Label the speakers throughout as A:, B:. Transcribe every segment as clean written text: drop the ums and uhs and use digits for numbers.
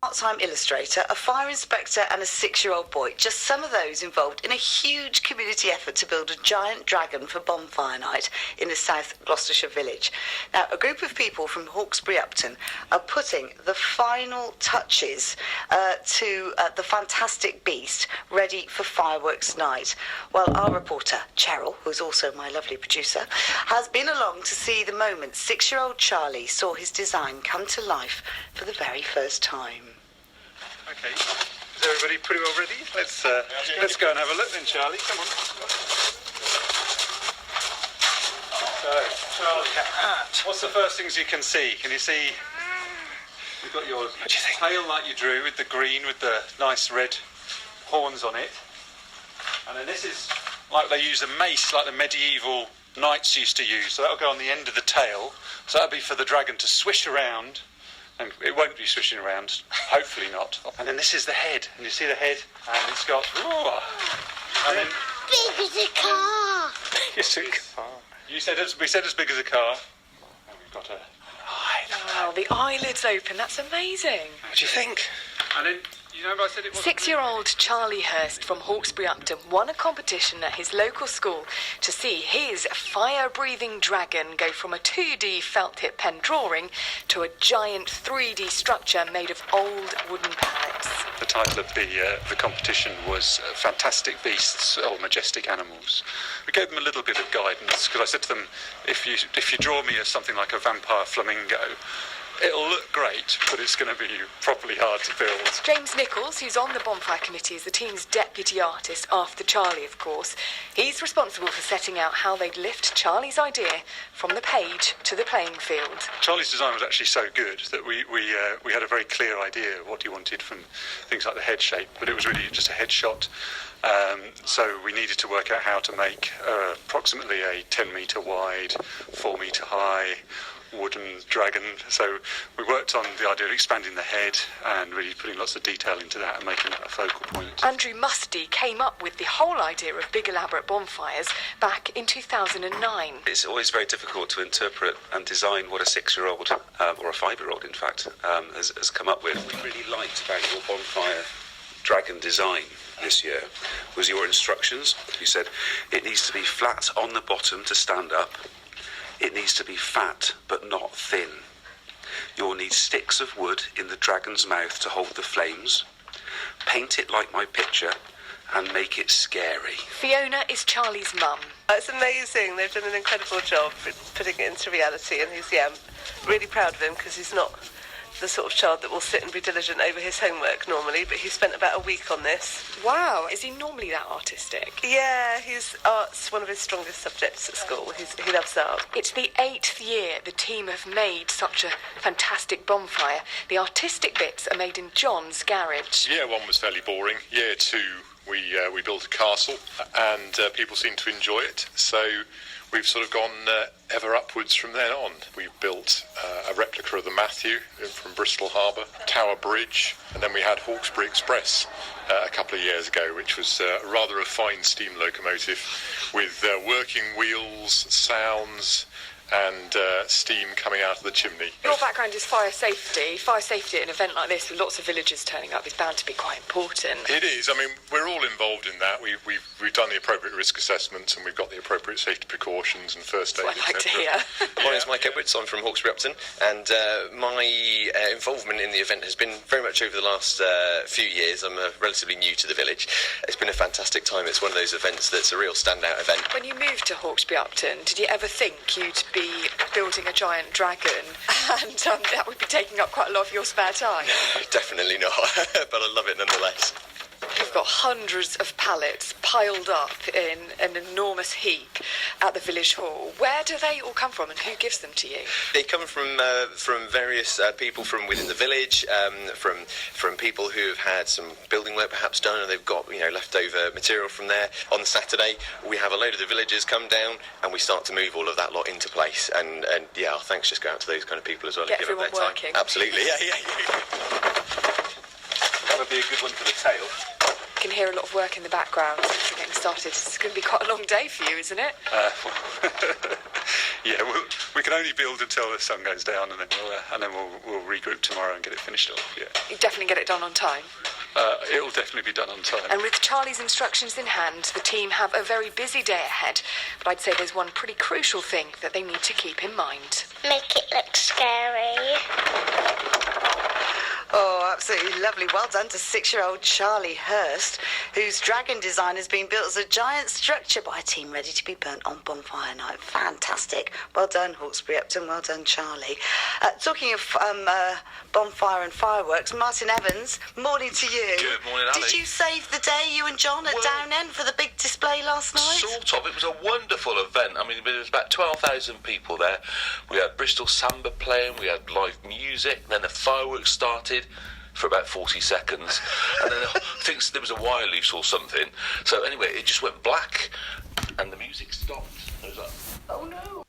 A: part-time illustrator, a fire inspector and a 6-year-old boy. Just some of those involved in a huge community effort to build a giant dragon for bonfire night in a South Gloucestershire village. Now, a group of people from Hawkesbury Upton are putting the final touches to the fantastic beast ready for fireworks night. Well, our reporter, Cheryl, who's also my lovely producer, has been along to see the moment 6-year-old Charlie saw his design come to life for the very first time.
B: Okay, is everybody pretty well ready? Let's go and have a look then, Charlie. Come on. So, Charlie, what's the first things you can see? Can you see? You've got your tail like you drew with the green with the nice red horns on it, and then this is like they use a mace like the medieval knights used to use. So that'll go on the end of the tail. So that'll be for the dragon to swish around. And it won't be swishing around, hopefully not. And then this is the head, and you see the head, and it's got, and then
C: big as a car.
B: Big as a car. We said as big as a car. And we've got a eye.
D: Wow, the eyelids open. That's amazing.
B: What do you think? And then, you know, I said it was
D: 6-year-old Charlie Hurst from Hawkesbury Upton won a competition at his local school to see his fire-breathing dragon go from a 2D felt-tip pen drawing to a giant 3D structure made of old wooden pallets.
B: The title of the competition was Fantastic Beasts or Majestic Animals. We gave them a little bit of guidance because I said to them, if you draw me as something like a vampire flamingo, it'll look great, but it's going to be properly hard to build.
D: James Nichols, who's on the bonfire committee, is the team's deputy artist, after Charlie, of course. He's responsible for setting out how they'd lift Charlie's idea from the page to the playing field.
B: Charlie's design was actually so good that we had a very clear idea of what he wanted from things like the head shape, but it was really just a head shot. So we needed to work out how to make approximately a 10-metre wide, 4-metre high wooden dragon. So we worked on the idea of expanding the head and really putting lots of detail into that and making that a focal point.
D: Andrew Musty came up with the whole idea of big elaborate bonfires back in 2009.
E: It's always very difficult to interpret and design what a 6-year-old, or a 5-year-old in fact, has come up with. What we really liked about your bonfire dragon design this year was your instructions. You said it needs to be flat on the bottom to stand up. It needs to be fat, but not thin. You'll need sticks of wood in the dragon's mouth to hold the flames. Paint it like my picture and make it scary.
D: Fiona is Charlie's mum.
F: It's amazing. They've done an incredible job putting it into reality, and I'm really proud of him because he's not the sort of child that will sit and be diligent over his homework normally, but he spent about a week on this.
D: Wow, is he normally that artistic?
F: Yeah, art's one of his strongest subjects at school. He loves art.
D: It's the 8th year the team have made such a fantastic bonfire. The artistic bits are made in John's garage.
G: Year 1 was fairly boring. Year 2, we built a castle, and people seemed to enjoy it. So we've sort of gone ever upwards from then on. We've built a replica of the Matthew from Bristol Harbour, Tower Bridge, and then we had Hawkesbury Express a couple of years ago, which was rather a fine steam locomotive with working wheels, sounds, and steam coming out of the chimney.
D: Your background is fire safety. Fire safety at an event like this with lots of villagers turning up is bound to be quite important.
G: It is. I mean, we're all involved in that. We've done the appropriate risk assessments, and we've got the appropriate safety precautions and first aid,
D: That's what I'd like to hear.
E: My name's Mike Edwards. I'm from Hawkesbury Upton, and my involvement in the event has been very much over the last few years. I'm relatively new to the village. It's been a fantastic time. It's one of those events that's a real standout event.
D: When you moved to Hawkesbury Upton, did you ever think you'd be building a giant dragon and that would be taking up quite a lot of your spare time?
E: No, definitely not, but I love it nonetheless.
D: You've got hundreds of pallets piled up in an enormous heap at the village hall. Where do they all come from and who gives them to you?
E: They come from various people from within the village, from people who have had some building work perhaps done and they've got leftover material from there. On the Saturday we have a load of the villagers come down and we start to move all of that lot into place, and yeah, our thanks just go out to those kind of people as well.
D: Get
E: give
D: everyone
E: up their
D: working.
E: Time. Absolutely, yeah.
B: That would be a good one for the tail.
D: You can hear a lot of work in the background since we're getting started. It's going to be quite a long day for you, isn't it?
B: Yeah, we can only build until the sun goes down, and then we'll regroup tomorrow and get it finished off. Yeah.
D: You definitely get it done on time.
B: It'll definitely be done on time.
D: And with Charlie's instructions in hand, the team have a very busy day ahead. But I'd say there's one pretty crucial thing that they need to keep in mind.
C: Make it look scary.
A: Oh, absolutely lovely. Well done to 6-year-old Charlie Hurst, whose dragon design has been built as a giant structure by a team ready to be burnt on bonfire night. Fantastic. Well done, Hawkesbury Upton. Well done, Charlie. Talking of bonfire and fireworks, Martin Evans, morning to you.
H: Good morning, Ali.
A: Did you save the day, you and John, at Down End for the big display last night?
H: Sort of. It was a wonderful event. I mean, there was about 12,000 people there. We had Bristol Samba playing, we had live music, then the fireworks started for about 40 seconds, and then I think there was a wire loose or something. So anyway, it just went black, and the music stopped. I was like, oh no.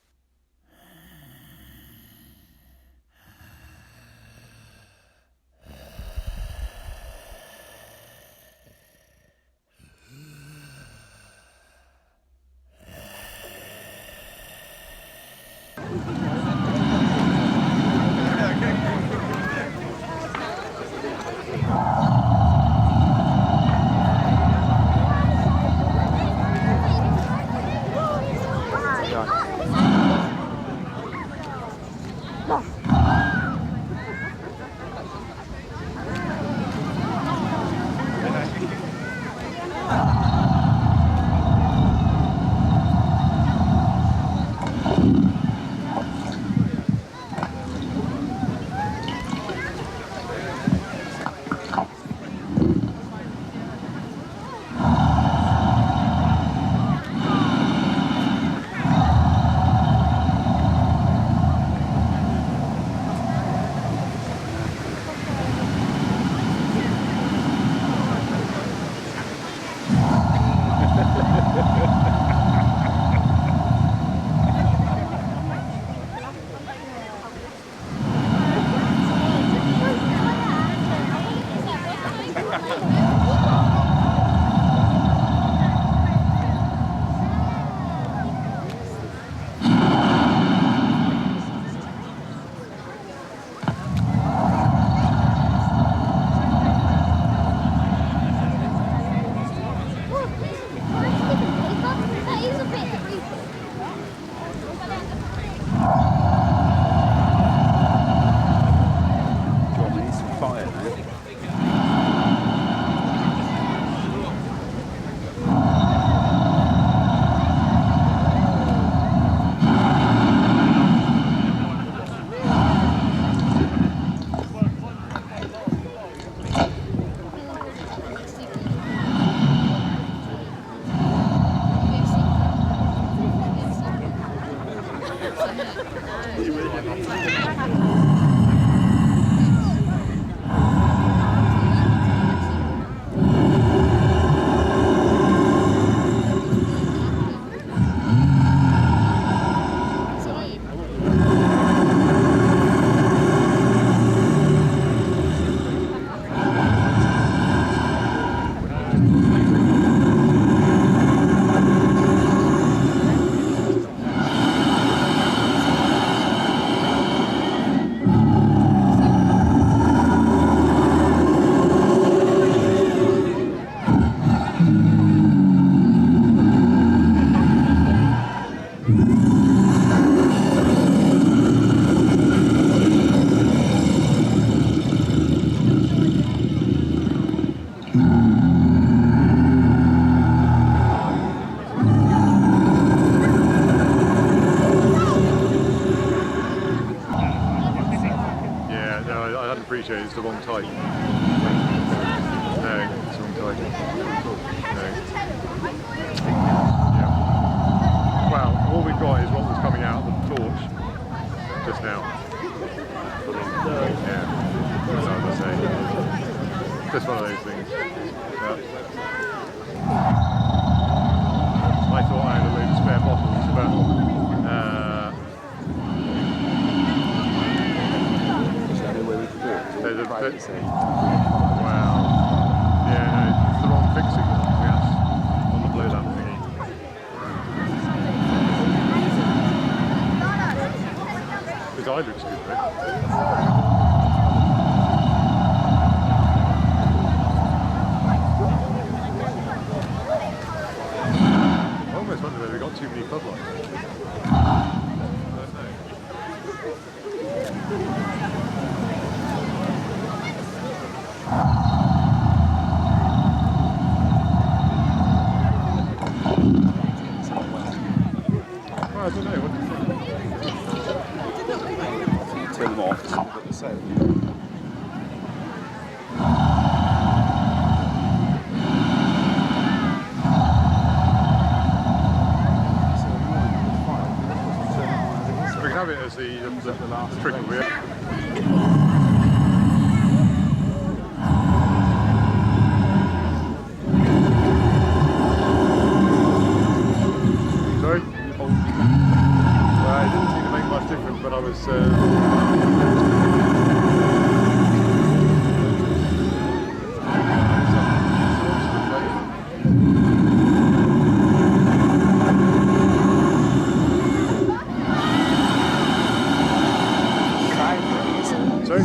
B: It's the wrong type. No, it's the wrong type. No. Yeah. Well, all we've got is what was coming out of the torch just now. Yeah. That's what I say. Just one of those things. Yeah. I thought I had a load of spare bottles, but wow. Yeah, no, it's the wrong fixing, yes, on the blow lamp thingy. So. We can have it as the last trickle wheel. Sorry? Well, it didn't seem to make much difference, but I was... Sorry?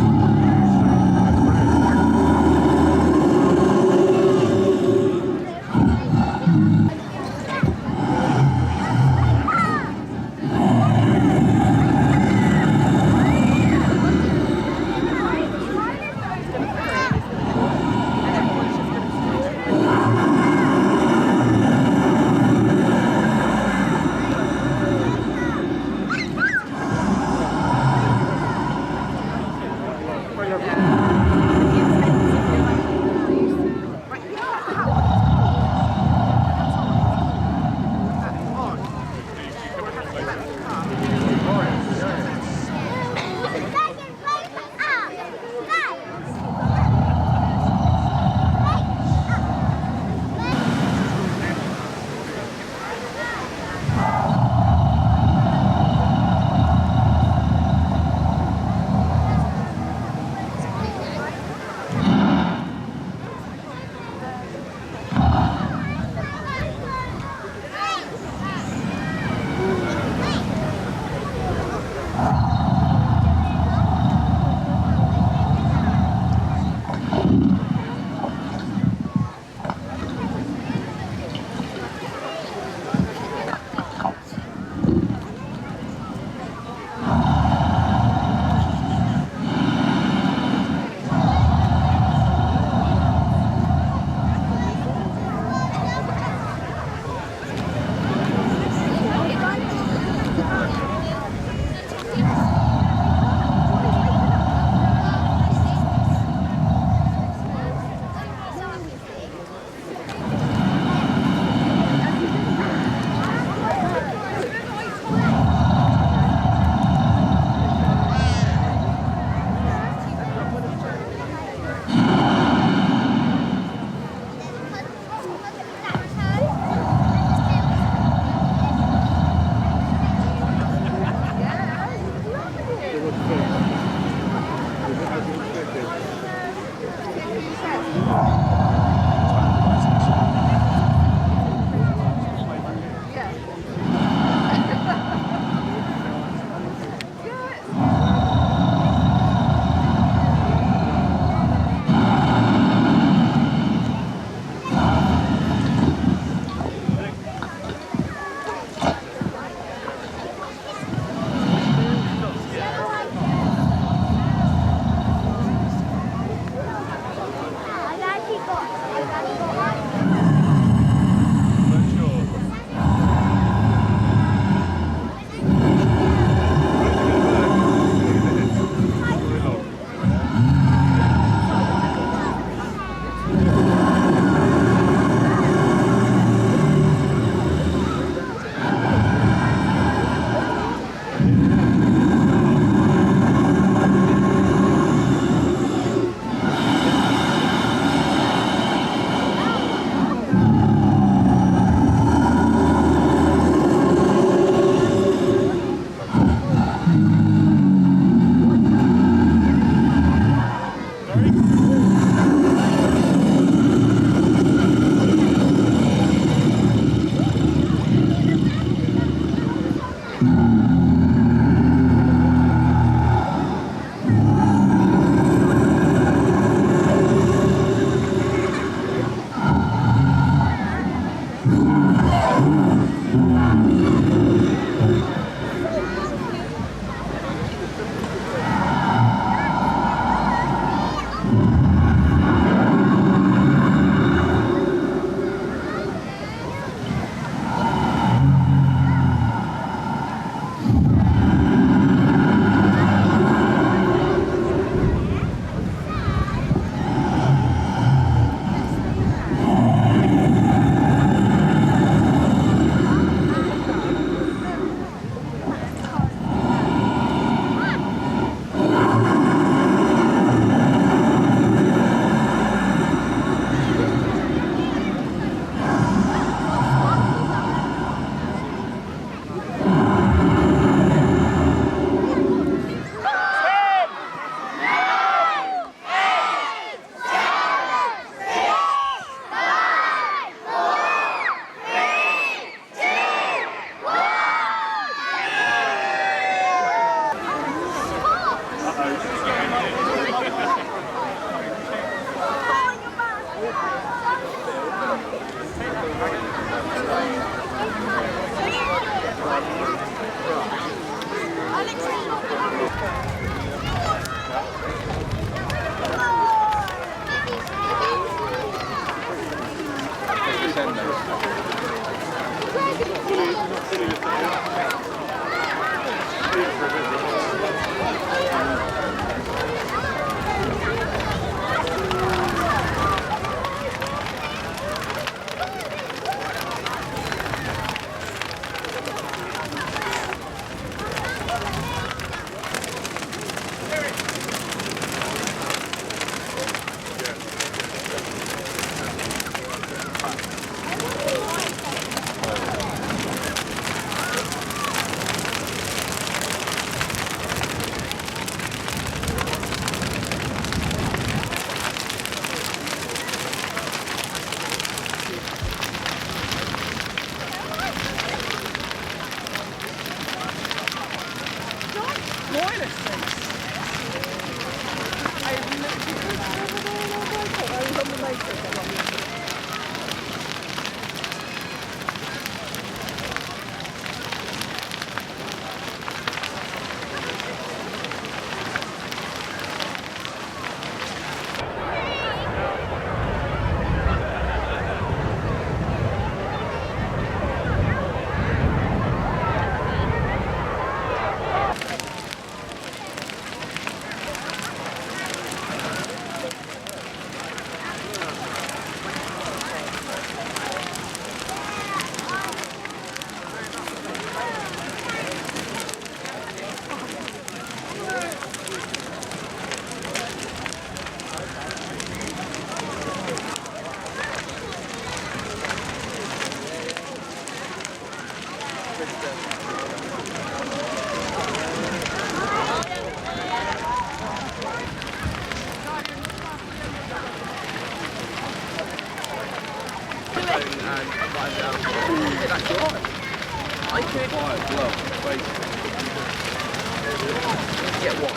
I: Get what?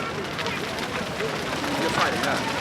I: You're fighting that.